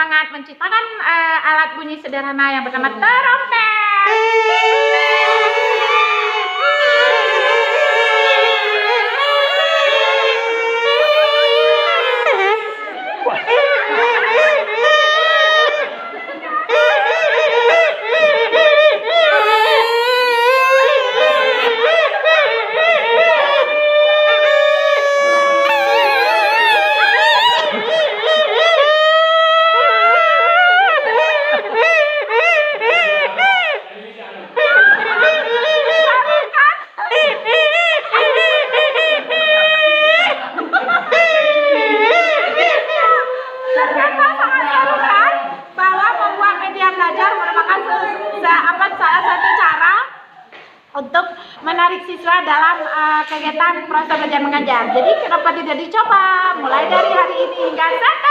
bersemangat menciptakan alat bunyi sederhana yang bernama trompet. Salah satu cara untuk menarik siswa dalam kegiatan proses belajar mengajar. Jadi kenapa tidak dicoba mulai dari hari ini hingga Sabtu?